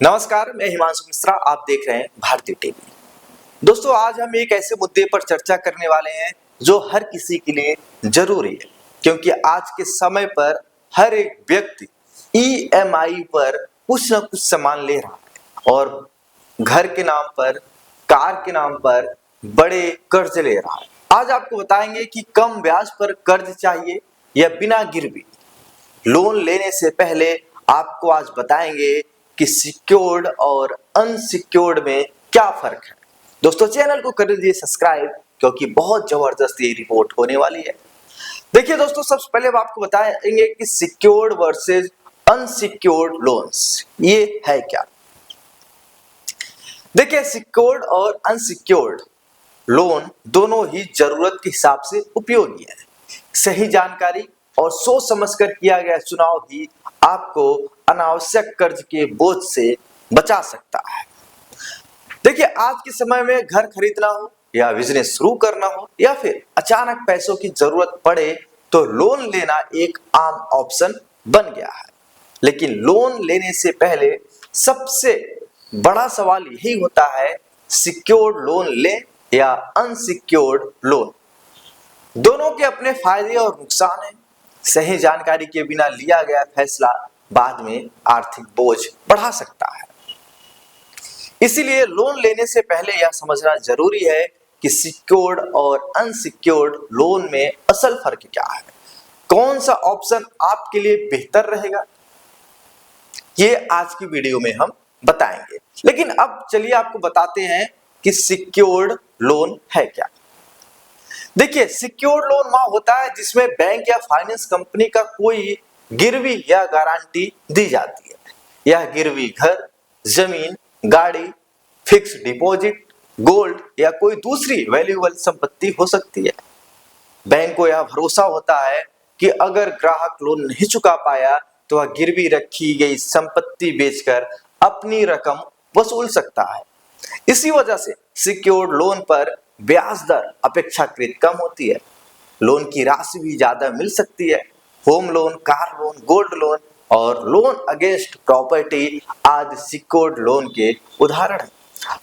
नमस्कार, मैं हिमांशु मिश्रा। आप देख रहे हैं भारतीय टीवी। दोस्तों, आज हम एक ऐसे मुद्दे पर चर्चा करने वाले हैं जो हर किसी के लिए जरूरी है, क्योंकि आज के समय पर हर एक व्यक्ति ईएमआई पर कुछ न कुछ सामान ले रहा है और घर के नाम पर, कार के नाम पर बड़े कर्ज ले रहा है। आज आपको बताएंगे कि कम ब्याज पर कर्ज चाहिए या बिना गिरवी। लोन लेने से पहले आपको आज बताएंगे कि सिक्योर्ड और अनसिक्योर्ड में क्या फर्क है। दोस्तों, चैनल को कर दीजिए सब्सक्राइब, क्योंकि बहुत जबरदस्त ये रिपोर्ट होने वाली है। देखिए दोस्तों, सबसे पहले हम आपको बताएंगे कि सिक्योर्ड वर्सेस अनसिक्योर्ड लोन्स ये है क्या। देखिए, सिक्योर्ड और अनसिक्योर्ड लोन दोनों ही जरूरत के हिसाब से उपयोगी है। सही जानकारी और सोच समझकर किया गया चुनाव ही आपको अनावश्यक कर्ज के बोझ से बचा सकता है। देखिए, आज के समय में घर खरीदना हो या बिजनेस शुरू करना हो या फिर अचानक पैसों की जरूरत पड़े तो लोन लेना एक आम ऑप्शन बन गया है। लेकिन लोन लेने से पहले सबसे बड़ा सवाल यही होता है, सिक्योर्ड लोन लें या अनसिक्योर्ड लोन। दोनों के अपने फायदे और नुकसान हैं। सही जानकारी के बिना लिया गया फैसला बाद में आर्थिक बोझ बढ़ा सकता है। इसीलिए लोन लेने से पहले यह समझना जरूरी है कि सिक्योर्ड और अनसिक्योर्ड लोन में असल फर्क क्या है, कौन सा ऑप्शन आपके लिए बेहतर रहेगा, ये आज की वीडियो में हम बताएंगे। लेकिन अब चलिए आपको बताते हैं कि सिक्योर्ड लोन है क्या। देखिए, सिक्योर्ड लोन वह होता है जिसमें बैंक या फाइनेंस कंपनी का कोई गिरवी या गारंटी दी जाती है। यह गिरवी घर, जमीन, गाड़ी, फिक्स्ड डिपॉजिट, गोल्ड या कोई दूसरी वैल्यूएबल संपत्ति हो सकती है। बैंक को यह भरोसा होता है कि अगर ग्राहक लोन नहीं चुका पाया तो वह गिरवी रखी गई संपत्ति बेचकर अपनी रकम वसूल सकता है। इसी वजह से सिक्योर्ड लोन पर ब्याज दर अपेक्षाकृत कम होती है। लोन की राशि भी ज्यादा मिल सकती है। Home loan, car loan, gold loan और लोन अगेंस्ट प्रॉपर्टी आदि सिक्योर्ड लोन के उदाहरण हैं।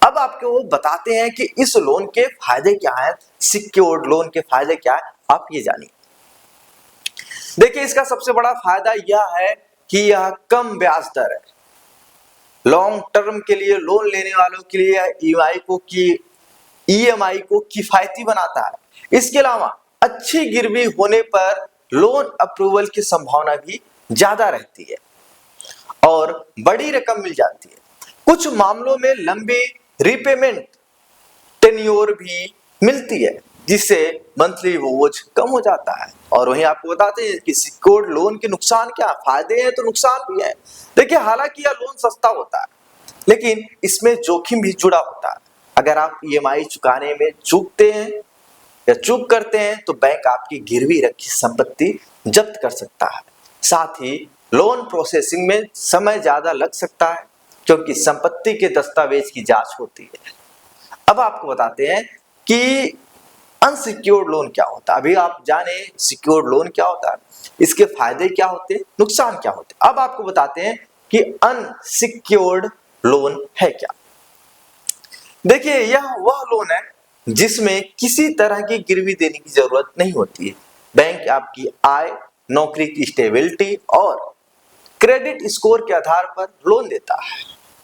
अब आपको बताते हैं कि इस लोन के फायदे क्या हैं, सिक्योर्ड लोन के फायदे क्या है, आप ये जानिए। देखिए, इसका सबसे बड़ा फायदा यह है कि यह कम ब्याज दर है। लॉन्ग टर्म के लिए लोन लेने वालों के लिए ईएमआई को किफायती बनाता है। इसके अलावा अच्छी गिरवी होने पर लोन अप्रूवल की संभावना भी ज्यादा रहती है और बड़ी रकम मिल जाती है। कुछ मामलों में लंबी रीपेमेंट टेन्योर भी मिलती है, जिससे मंथली बोझ कम हो जाता है। और वहीं आपको बताते हैं कि सिक्योर्ड लोन के नुकसान क्या, फायदे हैं तो नुकसान भी है। देखिए, हालांकि यह लोन सस्ता होता है, लेकिन इसमें जोखिम भी जुड़ा होता है। अगर आप ईएमआई चुकाने में चूकते हैं या चूक करते हैं तो बैंक आपकी गिरवी रखी संपत्ति जब्त कर सकता है। साथ ही लोन प्रोसेसिंग में समय ज्यादा लग सकता है, क्योंकि संपत्ति के दस्तावेज की जांच होती है। अब आपको बताते हैं कि अनसिक्योर्ड लोन क्या होता है। अभी आप जाने सिक्योर्ड लोन क्या होता है, इसके फायदे क्या होते हैं, नुकसान क्या होते हैं। अब आपको बताते हैं कि अनसिक्योर्ड लोन है क्या। देखिए, यह वह लोन है जिसमें किसी तरह की गिरवी देने की जरूरत नहीं होती है। बैंक आपकी आय, नौकरी की स्टेबिलिटी और क्रेडिट स्कोर के आधार पर लोन देता है।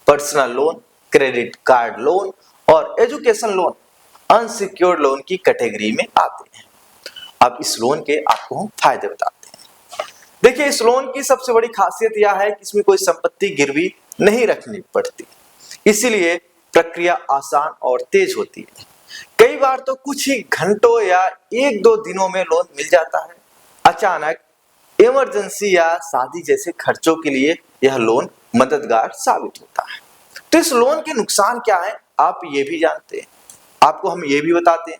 Personal loan, credit card loan और एजुकेशन लोन अनसिक्योर्ड लोन की कैटेगरी में आते हैं। अब इस लोन के आपको हम फायदे बताते हैं। देखिए, इस लोन की सबसे बड़ी खासियत यह है कि इसमें कोई संपत्ति गिरवी नहीं रखनी पड़ती, इसीलिए प्रक्रिया आसान और तेज होती है। कई बार तो कुछ ही घंटों या एक दो दिनों में लोन मिल जाता है। अचानक इमरजेंसी या शादी जैसे खर्चों के लिए यह लोन मददगार साबित होता है। तो इस लोन के नुकसान क्या है, आप ये भी जानते हैं, आपको हम ये भी बताते हैं।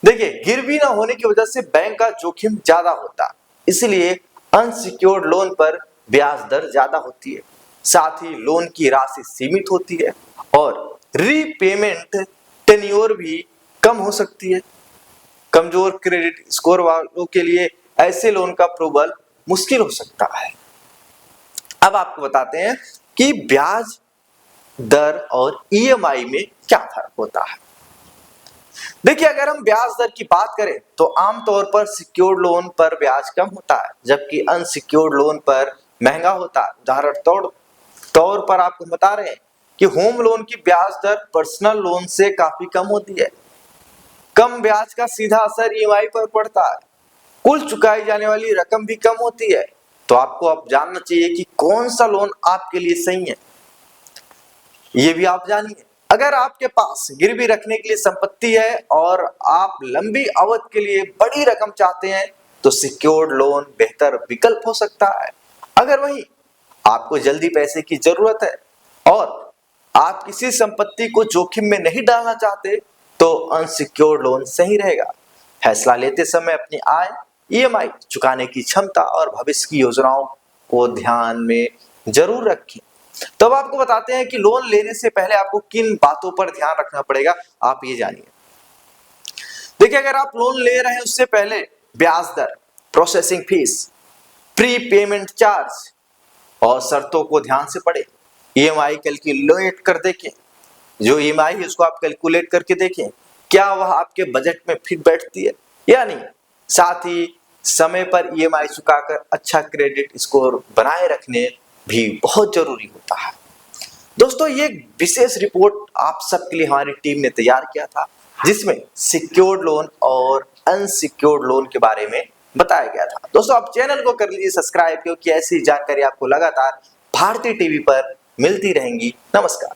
देखिए, गिरवी ना होने की वजह से बैंक का जोखिम ज्यादा होता है, इसलिए अनसिक्योर्ड लोन पर ब्याज दर ज्यादा होती है। साथ ही लोन की राशि सीमित होती है और रीपेमेंट टेन्योर भी कम हो सकती है। कमजोर क्रेडिट स्कोर वालों के लिए ऐसे लोन का अप्रूवल मुश्किल हो सकता है। अब आपको बताते हैं कि ब्याज दर और ईएमआई में क्या फर्क होता है। देखिए, अगर हम ब्याज दर की बात करें तो आमतौर पर सिक्योर्ड लोन पर ब्याज कम होता है, जबकि अनसिक्योर्ड लोन पर महंगा होता है। उदाहरण तौर पर आपको बता रहे हैं कि होम लोन की ब्याज दर पर्सनल लोन से काफी कम होती है। कम ब्याज का सीधा असर ईएमआई पर पड़ता है। कुल चुकाई जाने वाली रकम भी कम होती है। तो आपको अब जानना चाहिए कि कौन सा लोन आपके लिए सही है, ये भी आप जानिए। अगर आपके पास गिरवी रखने के लिए संपत्ति है और आप लंबी अवधि के लिए बड़ी रकम चाहते हैं तो सिक्योर्ड लोन बेहतर विकल्प हो सकता है। अगर वहीं आपको जल्दी पैसे की जरूरत है और आप किसी संपत्ति को जोखिम में नहीं डालना चाहते तो अनसिक्योर्ड लोन सही रहेगा। फैसला लेते समय अपनी आय, ईएमआई चुकाने की क्षमता और भविष्य की योजनाओं को ध्यान में जरूर रखें। तब आपको बताते हैं कि लोन लेने से पहले आपको किन बातों पर ध्यान रखना पड़ेगा, आप ये जानिए। देखिए, अगर आप लोन ले रहे हैं उससे पहले ब्याज दर, processing fees, pre payment charge और शर्तों को ध्यान से पढ़ें। ईएमआई कैलकुलेट कर देखें, जो ईएमआई है उसको आप कैलकुलेट करके देखें क्या वह आपके बजट में फिट बैठती है या नहीं। साथ ही समय पर ईएमआई चुकाकर अच्छा क्रेडिट स्कोर बनाए रखने भी बहुत जरूरी होता है। दोस्तों, ये विशेष रिपोर्ट आप सबके लिए हमारी टीम ने तैयार किया था, जिसमें सिक्योर्ड लोन और अनसिक्योर्ड लोन के बारे में बताया गया था। दोस्तों, आप चैनल को कर लीजिए सब्सक्राइब, क्योंकि ऐसी जानकारी आपको लगातार भारतीय टीवी पर मिलती रहेंगी। नमस्कार।